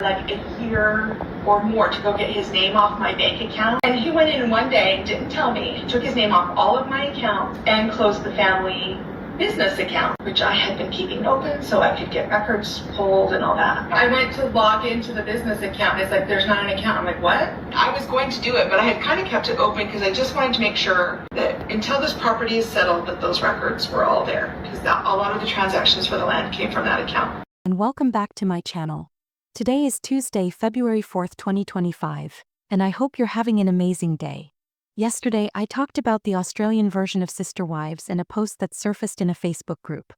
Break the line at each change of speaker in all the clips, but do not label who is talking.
like a year or more to go get his name off my bank account. And he went in one day and didn't tell me, took his name off all of my accounts and closed the family business account, which I had been keeping open so I could get records pulled and all that. I went to log into the business account and it's like, there's not an account. I'm like, what? I was going to do it, but I had kind of kept it open because I just wanted to make sure that until this property is settled, that those records were all there, because a lot of the transactions for the land came from that account.
And welcome back to my channel. Today is Tuesday, February 4th, 2025, and I hope you're having an amazing day. Yesterday, I talked about the Australian version of Sister Wives in a post that surfaced in a Facebook group.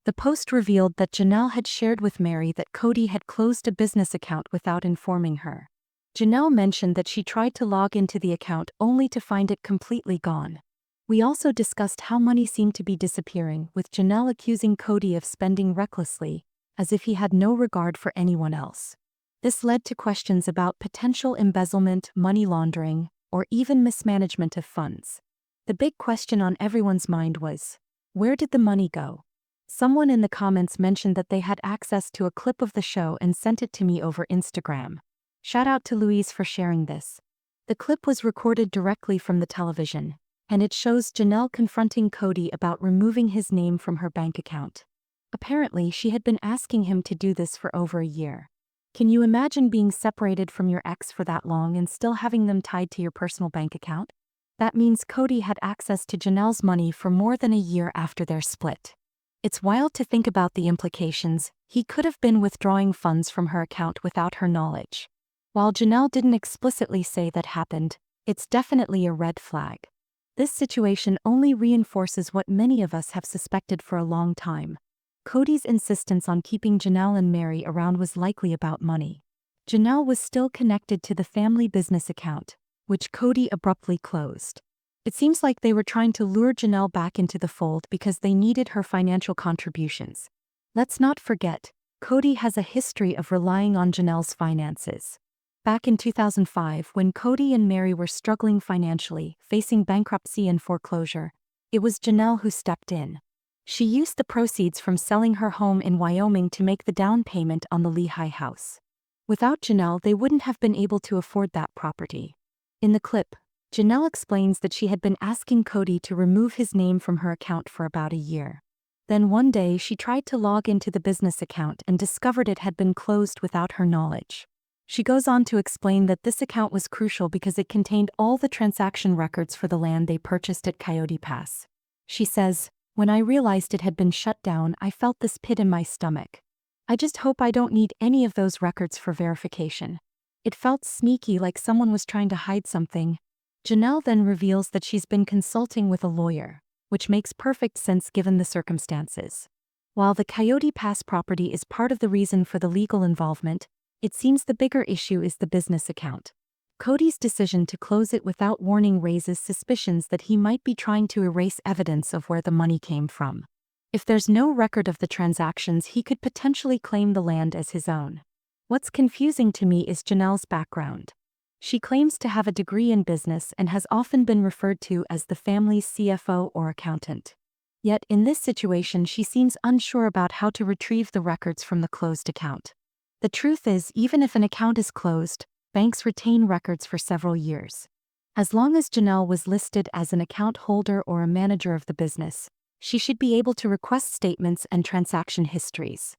The post revealed that Janelle had shared with Mary that Kody had closed a business account without informing her. Janelle mentioned that she tried to log into the account only to find it completely gone. We also discussed how money seemed to be disappearing, with Janelle accusing Kody of spending recklessly, as if he had no regard for anyone else. This led to questions about potential embezzlement, money laundering, or even mismanagement of funds. The big question on everyone's mind was, where did the money go? Someone in the comments mentioned that they had access to a clip of the show and sent it to me over Instagram. Shout out to Louise for sharing this. The clip was recorded directly from the television, and it shows Janelle confronting Kody about removing his name from her bank account. Apparently, she had been asking him to do this for over a year. Can you imagine being separated from your ex for that long and still having them tied to your personal bank account? That means Kody had access to Janelle's money for more than a year after their split. It's wild to think about the implications. He could have been withdrawing funds from her account without her knowledge. While Janelle didn't explicitly say that happened, it's definitely a red flag. This situation only reinforces what many of us have suspected for a long time. Kody's insistence on keeping Janelle and Mary around was likely about money. Janelle was still connected to the family business account, which Kody abruptly closed. It seems like they were trying to lure Janelle back into the fold because they needed her financial contributions. Let's not forget, Kody has a history of relying on Janelle's finances. Back in 2005, when Kody and Mary were struggling financially, facing bankruptcy and foreclosure, it was Janelle who stepped in. She used the proceeds from selling her home in Wyoming to make the down payment on the Lehigh house. Without Janelle, they wouldn't have been able to afford that property. In the clip, Janelle explains that she had been asking Kody to remove his name from her account for about a year. Then one day she tried to log into the business account and discovered it had been closed without her knowledge. She goes on to explain that this account was crucial because it contained all the transaction records for the land they purchased at Coyote Pass. She says, "When I realized it had been shut down, I felt this pit in my stomach. I just hope I don't need any of those records for verification. It felt sneaky, like someone was trying to hide something." Janelle then reveals that she's been consulting with a lawyer, which makes perfect sense given the circumstances. While the Coyote Pass property is part of the reason for the legal involvement, it seems the bigger issue is the business account. Kody's decision to close it without warning raises suspicions that he might be trying to erase evidence of where the money came from. If there's no record of the transactions, he could potentially claim the land as his own. What's confusing to me is Janelle's background. She claims to have a degree in business and has often been referred to as the family's CFO or accountant. Yet in this situation, she seems unsure about how to retrieve the records from the closed account. The truth is, even if an account is closed, banks retain records for several years. As long as Janelle was listed as an account holder or a manager of the business, she should be able to request statements and transaction histories.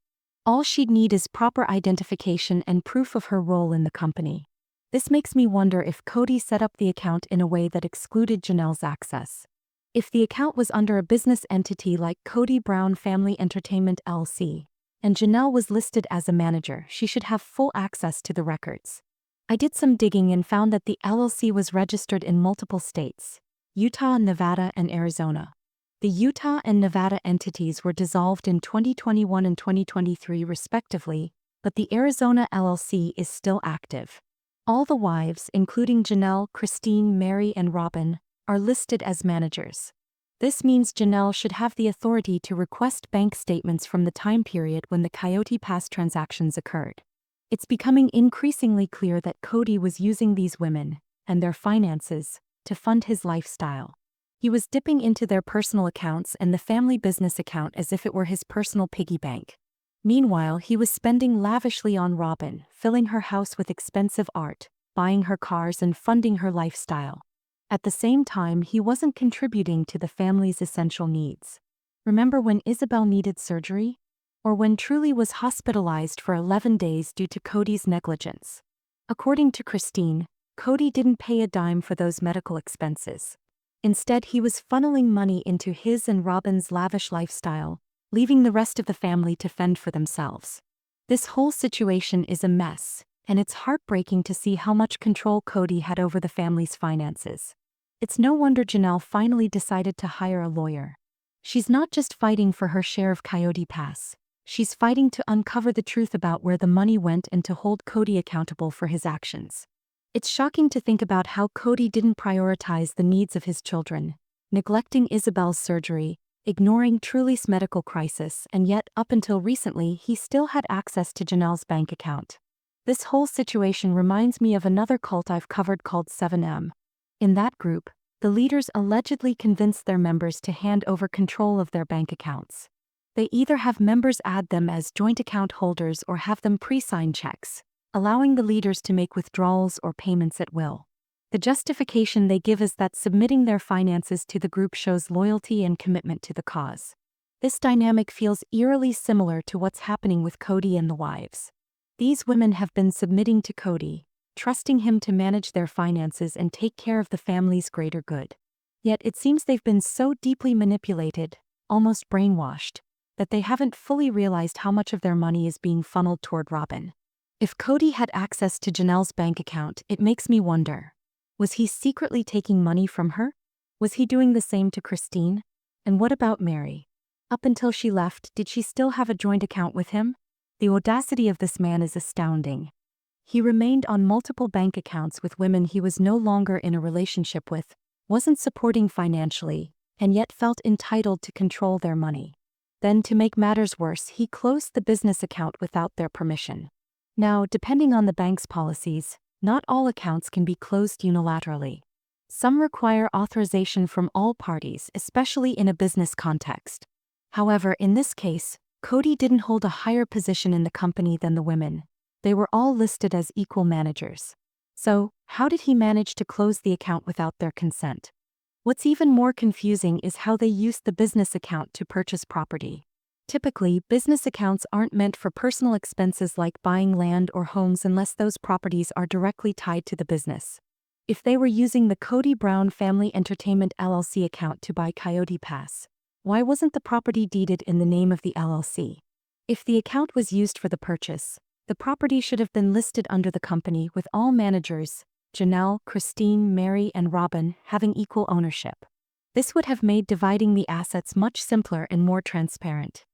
All she'd need is proper identification and proof of her role in the company. This makes me wonder if Kody set up the account in a way that excluded Janelle's access. If the account was under a business entity like Kody Brown Family Entertainment LC, and Janelle was listed as a manager, she should have full access to the records. I did some digging and found that the LLC was registered in multiple states: Utah, Nevada, and Arizona. The Utah and Nevada entities were dissolved in 2021 and 2023 respectively, but the Arizona LLC is still active. All the wives, including Janelle, Christine, Mary, and Robyn, are listed as managers. This means Janelle should have the authority to request bank statements from the time period when the Coyote Pass transactions occurred. It's becoming increasingly clear that Kody was using these women, and their finances, to fund his lifestyle. He was dipping into their personal accounts and the family business account as if it were his personal piggy bank. Meanwhile, he was spending lavishly on Robyn, filling her house with expensive art, buying her cars and funding her lifestyle. At the same time, he wasn't contributing to the family's essential needs. Remember when Isabel needed surgery? Or when Truly was hospitalized for 11 days due to Kody's negligence? According to Christine, Kody didn't pay a dime for those medical expenses. Instead, he was funneling money into his and Robyn's lavish lifestyle, leaving the rest of the family to fend for themselves. This whole situation is a mess, and it's heartbreaking to see how much control Kody had over the family's finances. It's no wonder Janelle finally decided to hire a lawyer. She's not just fighting for her share of Coyote Pass. She's fighting to uncover the truth about where the money went and to hold Kody accountable for his actions. It's shocking to think about how Kody didn't prioritize the needs of his children, neglecting Isabel's surgery, ignoring Truly's medical crisis, and yet, up until recently, he still had access to Janelle's bank account. This whole situation reminds me of another cult I've covered called 7M. In that group, the leaders allegedly convinced their members to hand over control of their bank accounts. They either have members add them as joint account holders or have them pre-sign checks, allowing the leaders to make withdrawals or payments at will. The justification they give is that submitting their finances to the group shows loyalty and commitment to the cause. This dynamic feels eerily similar to what's happening with Kody and the wives. These women have been submitting to Kody, trusting him to manage their finances and take care of the family's greater good. Yet it seems they've been so deeply manipulated, almost brainwashed, that they haven't fully realized how much of their money is being funneled toward Robyn. If Kody had access to Janelle's bank account, it makes me wonder, was he secretly taking money from her? Was he doing the same to Christine? And what about Mary? Up until she left, did she still have a joint account with him? The audacity of this man is astounding. He remained on multiple bank accounts with women he was no longer in a relationship with, wasn't supporting financially, and yet felt entitled to control their money. Then, to make matters worse, he closed the business account without their permission. Now, depending on the bank's policies, not all accounts can be closed unilaterally. Some require authorization from all parties, especially in a business context. However, in this case, Kody didn't hold a higher position in the company than the women. They were all listed as equal managers. So, how did he manage to close the account without their consent? What's even more confusing is how they used the business account to purchase property. Typically, business accounts aren't meant for personal expenses like buying land or homes unless those properties are directly tied to the business. If they were using the Kody Brown Family Entertainment LLC account to buy Coyote Pass, why wasn't the property deeded in the name of the LLC? If the account was used for the purchase, the property should have been listed under the company with all managers, Janelle, Christine, Mary, and Robyn, having equal ownership. This would have made dividing the assets much simpler and more transparent.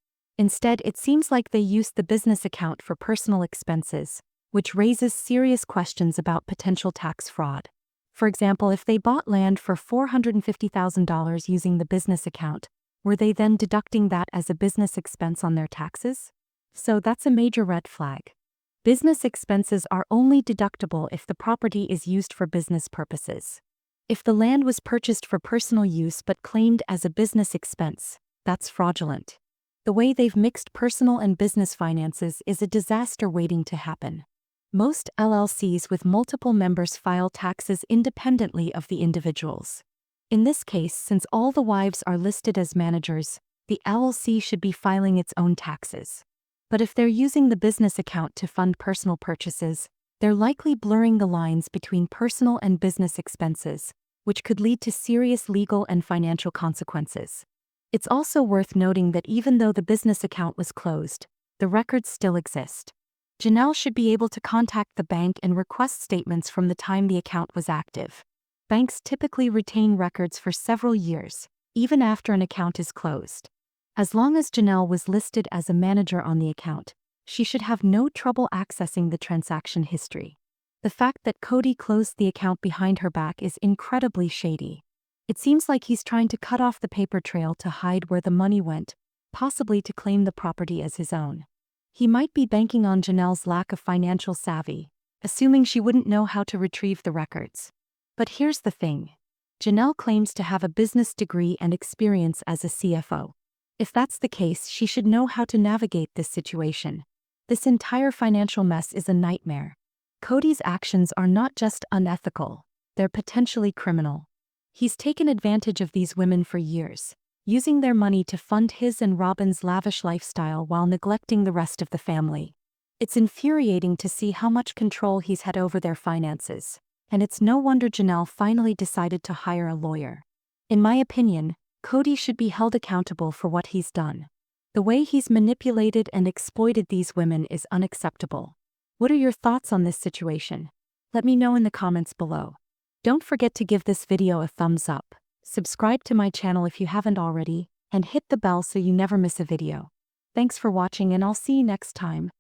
Instead, it seems like they used the business account for personal expenses, which raises serious questions about potential tax fraud. For example, if they bought land for $450,000 using the business account, were they then deducting that as a business expense on their taxes? So that's a major red flag. Business expenses are only deductible if the property is used for business purposes. If the land was purchased for personal use but claimed as a business expense, that's fraudulent. The way they've mixed personal and business finances is a disaster waiting to happen. Most LLCs with multiple members file taxes independently of the individuals. In this case, since all the wives are listed as managers, the LLC should be filing its own taxes. But if they're using the business account to fund personal purchases, they're likely blurring the lines between personal and business expenses, which could lead to serious legal and financial consequences. It's also worth noting that even though the business account was closed, the records still exist. Janelle should be able to contact the bank and request statements from the time the account was active. Banks typically retain records for several years, even after an account is closed. As long as Janelle was listed as a manager on the account, she should have no trouble accessing the transaction history. The fact that Kody closed the account behind her back is incredibly shady. It seems like he's trying to cut off the paper trail to hide where the money went, possibly to claim the property as his own. He might be banking on Janelle's lack of financial savvy, assuming she wouldn't know how to retrieve the records. But here's the thing. Janelle claims to have a business degree and experience as a CFO. If that's the case, she should know how to navigate this situation. This entire financial mess is a nightmare. Kody's actions are not just unethical, they're potentially criminal. He's taken advantage of these women for years, using their money to fund his and Robyn's lavish lifestyle while neglecting the rest of the family. It's infuriating to see how much control he's had over their finances, and it's no wonder Janelle finally decided to hire a lawyer. In my opinion, Kody should be held accountable for what he's done. The way he's manipulated and exploited these women is unacceptable. What are your thoughts on this situation? Let me know in the comments below. Don't forget to give this video a thumbs up, subscribe to my channel if you haven't already, and hit the bell so you never miss a video. Thanks for watching, and I'll see you next time.